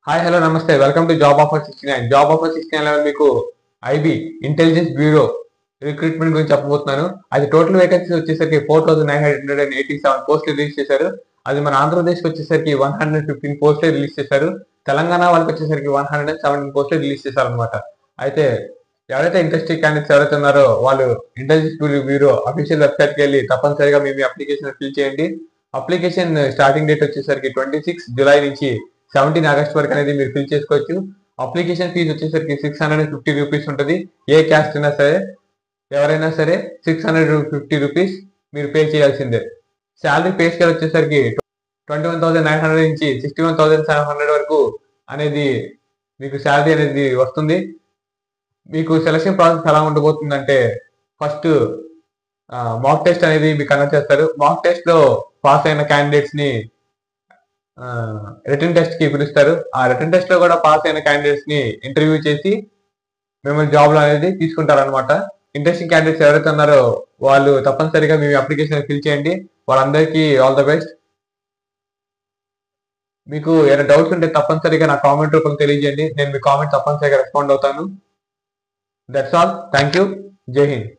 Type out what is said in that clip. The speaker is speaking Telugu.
హాయ్ హలో నమస్తే welcome to job offer 69. Job offer 69 లో మీకు ఐబీ ఇంటెలిజెన్స్ బ్యూరో రిక్రూట్మెంట్ గురించి చెప్పబోతున్నాను. అది టోటల్ వేకెన్సీస్ వచ్చేసరికి 4987 పోస్టులు రిలీజ్ చేశారు. అది మన ఆంధ్రప్రదేశ్కి వచ్చేసరికి 115 పోస్టులు రిలీజ్ చేశారు. తెలంగాణ వాళ్ళకి వచ్చేసరికి 117 పోస్టులు రిలీజ్ చేశారు అనమాట. అయితే ఎవరైతే ఇంట్రెస్టింగ్ క్యాండిడేట్స్ ఎవరైతే ఉన్నారో వాళ్ళు ఇంటెలిజెన్స్ బ్యూరో అఫీషియల్ వెబ్సైట్కి వెళ్ళి తప్పనిసరిగా మీ అప్లికేషన్ ఫిల్ చేయండి. అప్లికేషన్ స్టార్టింగ్ డేట్ వచ్చేసరికి 26 జూలై నుంచి 17 ఆగస్ట్ వరకు అనేది మీరు ఫిల్ చేసుకోవచ్చు. అప్లికేషన్ ఫీజు వచ్చేసరికి 650 రూపీస్ ఉంటుంది. ఏ క్యాస్ట్ అయినా సరే ఎవరైనా సరే 650 రూపీస్ మీరు పే చేయాల్సిందే. శాలరీ పే స్కేల్ వచ్చేసరికి 21,900 నుంచి 61,700 వరకు అనేది మీకు శాలరీ అనేది వస్తుంది. మీకు సెలక్షన్ ప్రాసెస్ ఎలా ఉండబోతుందంటే ఫస్ట్ మాక్ టెస్ట్ అనేది మీకు కండక్ట్ చేస్తారు. మాక్ టెస్ట్ లో పాస్ అయిన క్యాండిడేట్స్ ని రిటర్న్ టెస్ట్ కి పిలుస్తారు. ఆ రిటర్న్ టెస్ట్ లో కూడా పాస్ అయిన క్యాండిడేట్స్ ని ఇంటర్వ్యూ చేసి మిమ్మల్ని జాబ్ లో అనేది తీసుకుంటారు అనమాట. ఇంట్రెస్టింగ్ క్యాండిడేట్స్ ఎవరైతే ఉన్నారో వాళ్ళు తప్పనిసరిగా మీ అప్లికేషన్ ఫిల్ చేయండి. వాళ్ళందరికీ ఆల్ ద బెస్ట్. మీకు ఏమైనా డౌట్స్ ఉంటే తప్పనిసరిగా నా కామెంట్ రూపంలో తెలియజేయండి. నేను మీ కామెంట్ తప్పనిసరిగా రెస్పాండ్ అవుతాను. That's all. Thank you. జై హింద్.